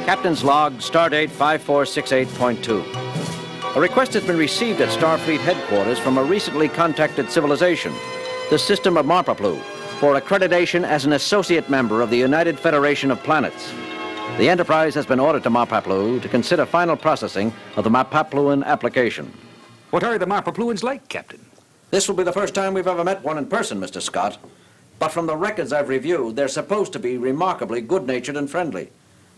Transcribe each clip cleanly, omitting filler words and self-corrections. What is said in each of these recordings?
Captain's log, stardate 5468.2. A request has been received at Starfleet headquarters from a recently contacted civilization, the system of Marpaplu, for accreditation as an associate member of the United Federation of Planets. The Enterprise has been ordered to Marpaplu to consider final processing of the Marpapluan application. What are the Marpapluans like, Captain? This will be the first time we've ever met one in person, Mr. Scott. But from the records I've reviewed, they're supposed to be remarkably good-natured and friendly.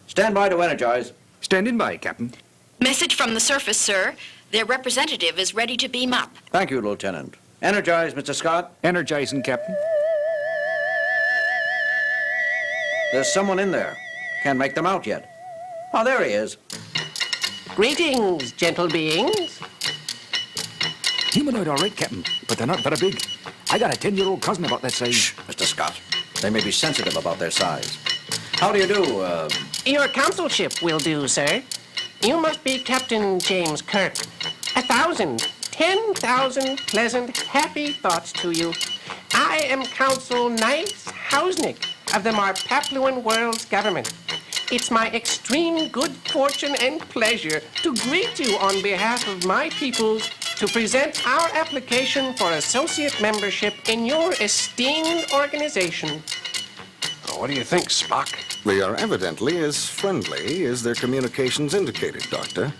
Stand by to energize. Standing by, Captain. Message from the surface, sir. Their representative is ready to beam up. Thank you, Lieutenant. Energize, Mr. Scott. Energizing, Captain. There's someone in there. Can't make them out yet. Oh, there he is. Greetings, gentle beings. Humanoid, all right, Captain, but they're not very big. I got a 10-year-old cousin about that size. Shh, Mr. Scott. They may be sensitive about their size. How do you do, Your consulship will do, sir. You must be Captain James Kirk. 1,000, 10,000 pleasant, happy thoughts to you. I am Consul Nice Hausnick of the Marpapluan World's government. It's my extreme good fortune and pleasure to greet you on behalf of my peoples to present our application for associate membership in your esteemed organization. What do you think, Spock? They are evidently as friendly as their communications indicated, Doctor.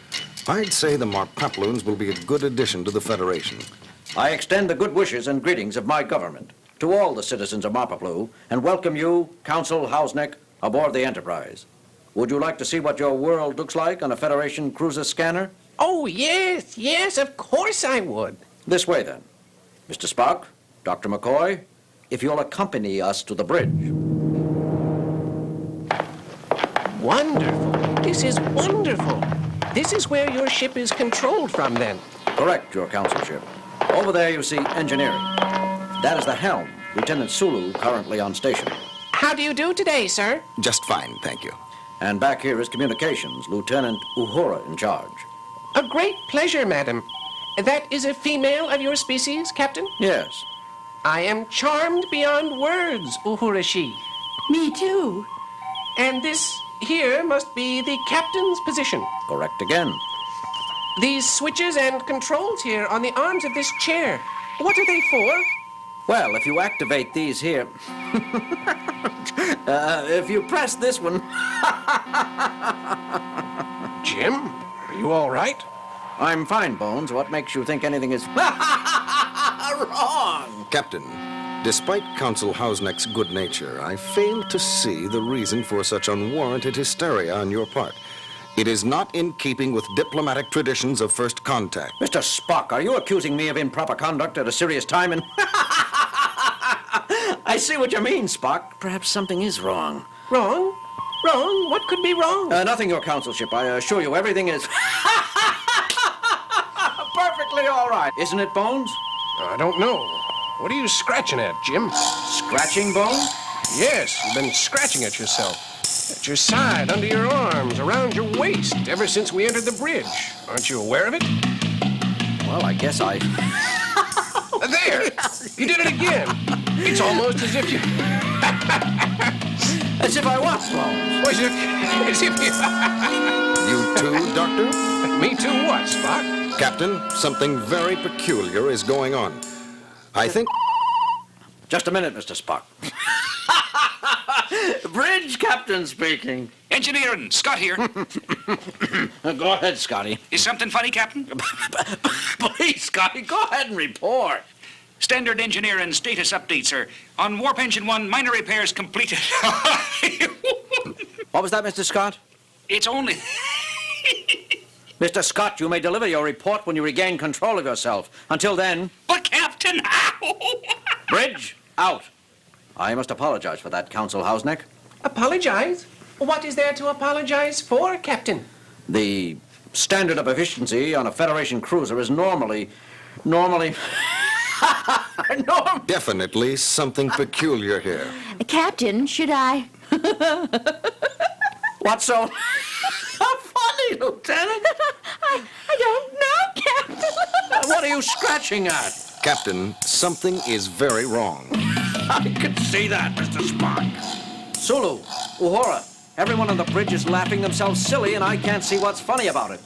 I'd say the Marpapluans will be a good addition to the Federation. I extend the good wishes and greetings of my government to all the citizens of Marpaplu and welcome you, Consul Hausnick, aboard the Enterprise. Would you like to see what your world looks like on a Federation cruiser scanner? Oh, yes, of course I would. This way, then. Mr. Spock, Dr. McCoy, if you'll accompany us to the bridge. Wonderful. This is wonderful. This is where your ship is controlled from, then. Correct, your consulship. Over there you see engineering. That is the helm, Lieutenant Sulu, currently on station. How do you do today, sir? Just fine, thank you. And back here is communications, Lieutenant Uhura in charge. A great pleasure, madam. That is a female of your species, Captain? Yes. I am charmed beyond words, Uhurashi. Me too. And this here must be the captain's position. Correct again. These switches and controls here on the arms of this chair, what are they for? Well, if you activate these here... if you press this one... Jim, are you all right? I'm fine, Bones. What makes you think anything is... wrong? Captain, despite Consul Hausnick's good nature, I fail to see the reason for such unwarranted hysteria on your part. It is not in keeping with diplomatic traditions of first contact. Mr. Spock, are you accusing me of improper conduct at a serious time and... I see what you mean, Spock. Perhaps something is wrong. Wrong? Wrong? What could be wrong? Nothing, your consulship. I assure you, everything is... perfectly all right. Isn't it, Bones? I don't know. What are you scratching at, Jim? Scratching, Bones? Yes, you've been scratching at yourself. At your side, under your arms, around your waist, ever since we entered the bridge. Aren't you aware of it? Well, I guess I... There! You did it again. It's almost as if you... As if I what, Bones? As if you... You too, Doctor? Me too what, Spock? Captain, something very peculiar is going on. I think... Just a minute, Mr. Spock. Bridge captain speaking. Engineering, Scott here. Go ahead, Scotty. Is something funny, Captain? Please, Scotty, go ahead and report. Standard engineering status update, sir. On Warp Engine 1, minor repairs completed. What was that, Mr. Scott? It's only... Mr. Scott, you may deliver your report when you regain control of yourself. Until then... But, Captain, how? Bridge, out. I must apologize for that, Consul Hausnick. Apologize? What is there to apologize for, Captain? The standard of efficiency on a Federation cruiser is normally... Definitely something peculiar here. Captain, should I? What's so funny, Lieutenant? I don't know, Captain. What are you scratching at? Captain, something is very wrong. I can see that, Mr. Spock. Sulu, Uhura, Everyone on the bridge is laughing themselves silly, and I can't see what's funny about it.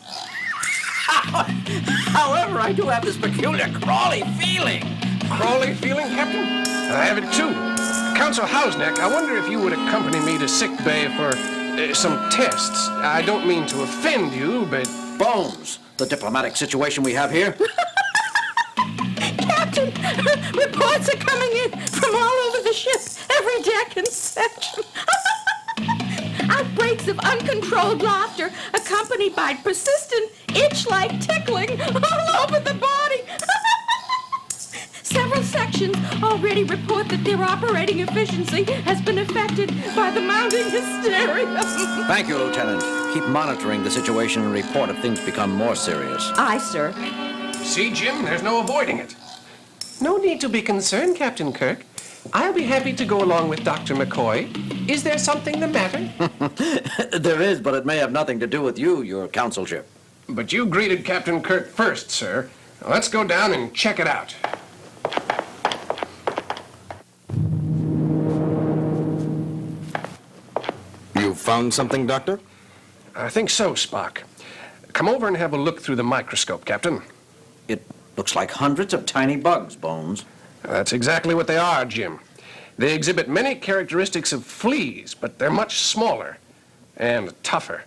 However, I do have this peculiar crawly feeling. Crawly feeling, Captain? I have it too. Council Hausneck, I wonder if you would accompany me to sick bay for some tests. I don't mean to offend you, but... Bones, the diplomatic situation we have here. Captain, reports are coming in from all over the ship, every deck and section. Outbreaks of uncontrolled laughter accompanied by persistent itch-like tickling all over the body. Several sections already report that their operating efficiency has been affected by the mounting hysteria. Thank you, Lieutenant. Keep monitoring the situation and report if things become more serious. Aye, sir. See, Jim, there's no avoiding it. No need to be concerned, Captain Kirk. I'll be happy to go along with Dr. McCoy. Is there something the matter? There is, but it may have nothing to do with you, your council ship. But you greeted Captain Kirk first, sir. Let's go down and check it out. You found something, Doctor? I think so, Spock. Come over and have a look through the microscope, Captain. It looks like hundreds of tiny bugs, Bones. That's exactly what they are, Jim. They exhibit many characteristics of fleas, but they're much smaller and tougher.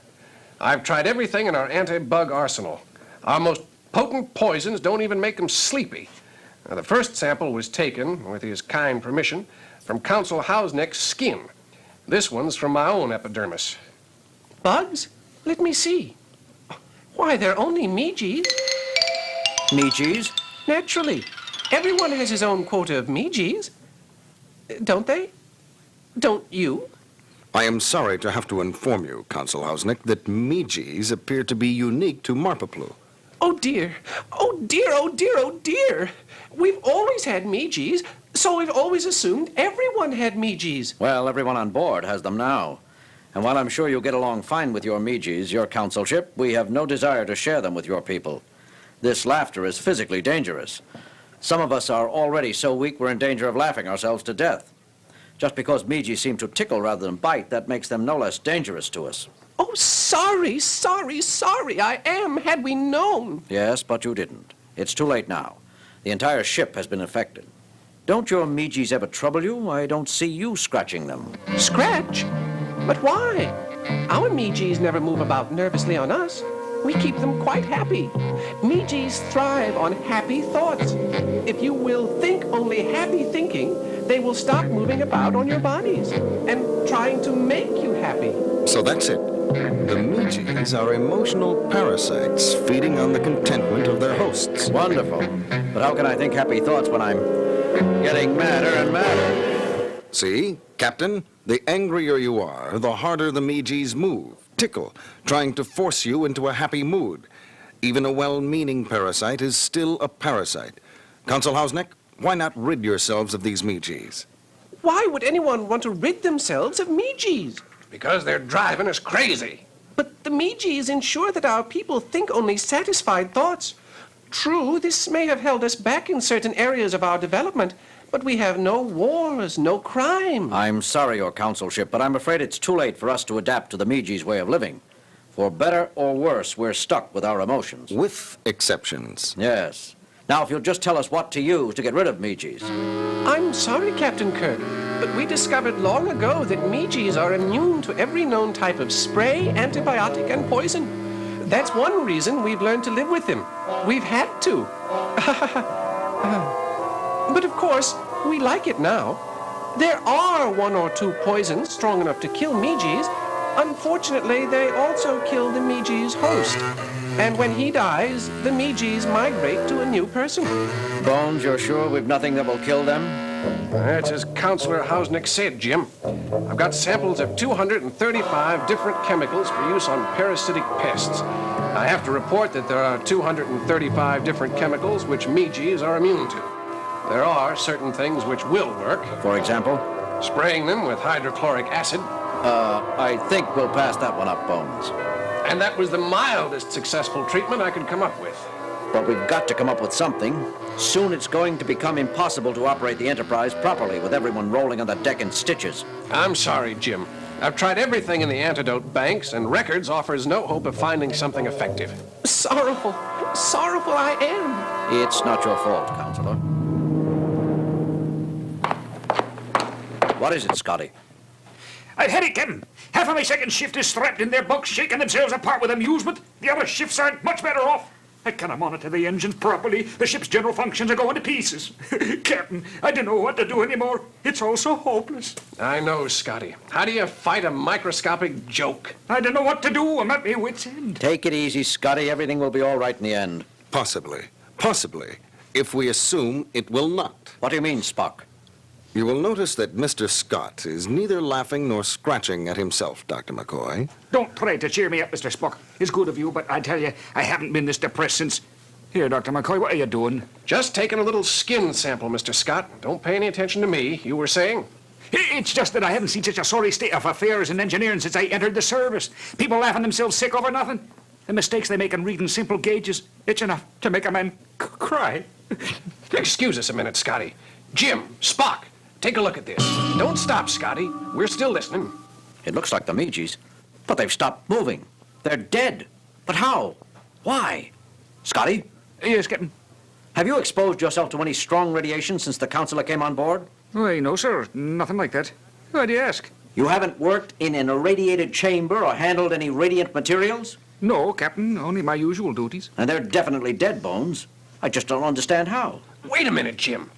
I've tried everything in our anti-bug arsenal. Our most potent poisons don't even make them sleepy. Now, the first sample was taken, with his kind permission, from Council Hausneck's skin. This one's from my own epidermis. Bugs? Let me see. Why, they're only Meegees. Meegees? Naturally. Everyone has his own quota of Meegees. Don't they? Don't you? I am sorry to have to inform you, Consul Hausneck, that Meegees appear to be unique to Marpaplu. Oh, dear. Oh, dear, oh, dear, oh, dear. We've always had Meegees, so we've always assumed everyone had Meegees. Well, everyone on board has them now. And while I'm sure you'll get along fine with your Meegees, your council ship, we have no desire to share them with your people. This laughter is physically dangerous. Some of us are already so weak we're in danger of laughing ourselves to death. Just because Meegees seem to tickle rather than bite, that makes them no less dangerous to us. Oh, sorry, sorry, sorry, I am, had we known. Yes, but you didn't. It's too late now. The entire ship has been affected. Don't your Meegees ever trouble you? I don't see you scratching them. Scratch? But why? Our Meegees never move about nervously on us. We keep them quite happy. Meegees thrive on happy thoughts. If you will think only happy thinking, they will stop moving about on your bodies and trying to make you happy. So that's it. The Meegees are emotional parasites feeding on the contentment of their hosts. Wonderful. But how can I think happy thoughts when I'm getting madder and madder? See, Captain, the angrier you are, the harder the Meegees move, tickle, trying to force you into a happy mood. Even a well-meaning parasite is still a parasite. Consul Hausneck, why not rid yourselves of these Meegees? Why would anyone want to rid themselves of Meegees? Because they're driving us crazy. But the Meegees ensure that our people think only satisfied thoughts. True, this may have held us back in certain areas of our development, but we have no wars, no crime. I'm sorry, your council ship, but I'm afraid it's too late for us to adapt to the Meegees' way of living. For better or worse, we're stuck with our emotions. With exceptions. Yes. Now, if you'll just tell us what to use to get rid of Meegees. I'm sorry, Captain Kirk, but we discovered long ago that Meegees are immune to every known type of spray, antibiotic, and poison. That's one reason we've learned to live with them. We've had to. But of course, we like it now. There are one or two poisons strong enough to kill Meegees. Unfortunately, they also kill the Meegees' host. And when he dies, the Meegees migrate to a new person. Bones, you're sure we've nothing that will kill them? That's as Counselor Hausneck said, Jim. I've got samples of 235 different chemicals for use on parasitic pests. I have to report that there are 235 different chemicals which Meegees are immune to. There are certain things which will work. For example? Spraying them with hydrochloric acid. I think we'll pass that one up, Bones. And that was the mildest successful treatment I could come up with. But we've got to come up with something. Soon it's going to become impossible to operate the Enterprise properly with everyone rolling on the deck in stitches. I'm sorry, Jim. I've tried everything in the antidote banks, and records offers no hope of finding something effective. Sorrowful I am. It's not your fault, Counselor. What is it, Scotty? I've had it, Captain. Half of my second shift is strapped in their bunks, shaking themselves apart with amusement. The other shifts aren't much better off. I cannot monitor the engines properly. The ship's general functions are going to pieces. Captain, I don't know what to do anymore. It's all so hopeless. I know, Scotty. How do you fight a microscopic joke? I don't know what to do. I'm at my wit's end. Take it easy, Scotty. Everything will be all right in the end. Possibly. Possibly. If we assume it will not. What do you mean, Spock? You will notice that Mr. Scott is neither laughing nor scratching at himself, Dr. McCoy. Don't try to cheer me up, Mr. Spock. It's good of you, but I tell you, I haven't been this depressed since... Here, Dr. McCoy, what are you doing? Just taking a little skin sample, Mr. Scott. Don't pay any attention to me. You were saying? It's just that I haven't seen such a sorry state of affairs in engineering since I entered the service. People laughing themselves sick over nothing. The mistakes they make in reading simple gauges, it's enough to make a man cry. Excuse us a minute, Scotty. Jim, Spock, take a look at this. Don't stop, Scotty. We're still listening. It looks like the Meeges, but they've stopped moving. They're dead. But how? Why? Scotty, Yes, Captain. have you exposed yourself to any strong radiation since the counselor came on board? Why, no, sir. Nothing like that. Why do you ask? You haven't worked in an irradiated chamber or handled any radiant materials? No, Captain. Only my usual duties. And they're definitely dead, Bones. I just don't understand how. Wait a minute, Jim.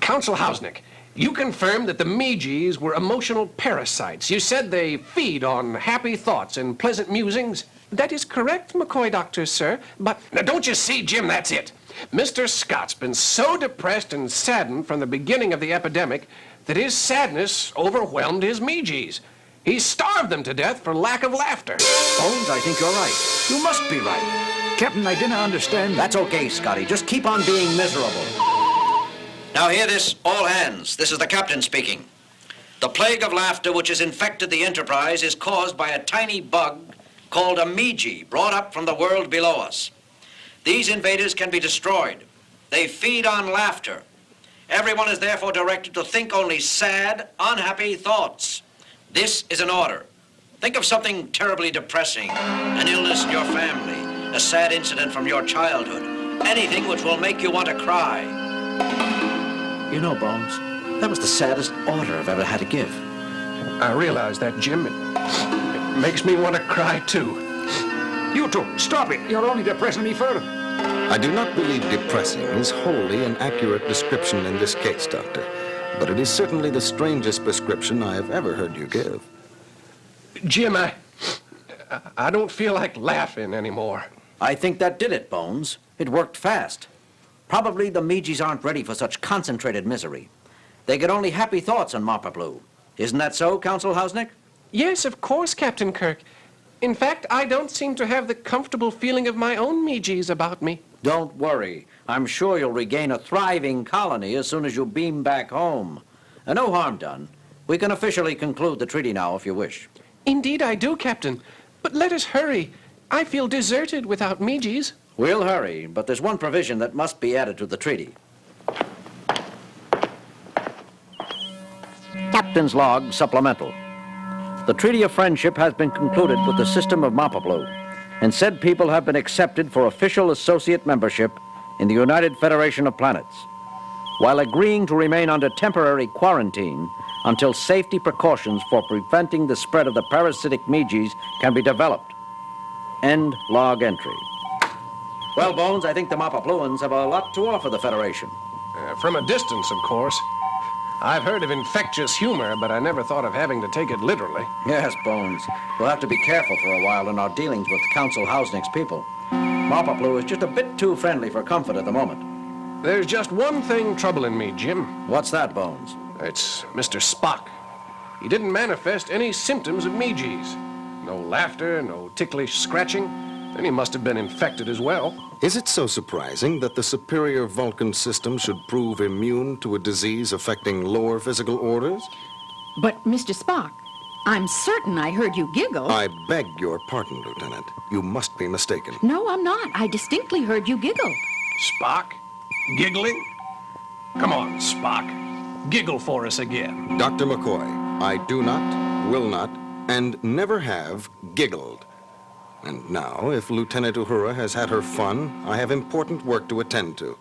Counsel Hausnick, you confirmed that the Meeges were emotional parasites. You said they feed on happy thoughts and pleasant musings. That is correct, McCoy Doctor, sir, but... Now, don't you see, Jim, that's it. Mr. Scott's been so depressed and saddened from the beginning of the epidemic that his sadness overwhelmed his Meeges. He starved them to death for lack of laughter. Bones, I think you're right. You must be right. Captain, I didn't understand. That's okay, Scotty. Just keep on being miserable. Now hear this, all hands. This is the captain speaking. The plague of laughter which has infected the Enterprise is caused by a tiny bug called a Meege, brought up from the world below us. These invaders can be destroyed. They feed on laughter. Everyone is therefore directed to think only sad, unhappy thoughts. This is an order. Think of something terribly depressing, an illness in your family, a sad incident from your childhood, anything which will make you want to cry. You know, Bones, that was the saddest order I've ever had to give. I realize that, Jim. It makes me want to cry, too. You two, stop it. You're only depressing me further. I do not believe depressing is wholly an accurate description in this case, Doctor. But it is certainly the strangest prescription I have ever heard you give. Jim, I don't feel like laughing anymore. I think that did it, Bones. It worked fast. Probably the Meeges aren't ready for such concentrated misery. They get only happy thoughts on Marpa Blue. Isn't that so, Counsel Hausnick? Yes, of course, Captain Kirk. In fact, I don't seem to have the comfortable feeling of my own Meeges about me. Don't worry. I'm sure you'll regain a thriving colony as soon as you beam back home. No harm done. We can officially conclude the treaty now, if you wish. Indeed I do, Captain. But let us hurry. I feel deserted without Meeges. We'll hurry, but there's one provision that must be added to the treaty. Captain's Log Supplemental. The Treaty of Friendship has been concluded with the system of Mapaplu, and said people have been accepted for official associate membership in the United Federation of Planets, while agreeing to remain under temporary quarantine until safety precautions for preventing the spread of the parasitic Meeges can be developed. End log entry. Well, Bones, I think the Mapapluans have a lot to offer the Federation. From a distance, of course. I've heard of infectious humor, but I never thought of having to take it literally. Yes, Bones. We'll have to be careful for a while in our dealings with Counsel Hausnick's people. Mapaplu is just a bit too friendly for comfort at the moment. There's just one thing troubling me, Jim. What's that, Bones? It's Mr. Spock. He didn't manifest any symptoms of Meeges. No laughter, no ticklish scratching. Then he must have been infected as well. Is it so surprising that the superior Vulcan system should prove immune to a disease affecting lower physical orders? But, Mr. Spock, I'm certain I heard you giggle. I beg your pardon, Lieutenant. You must be mistaken. No, I'm not. I distinctly heard you giggle. Spock? Giggling? Come on, Spock. Giggle for us again. Dr. McCoy, I do not will not, and never have giggled. And now, if Lieutenant Uhura has had her fun, I have important work to attend to.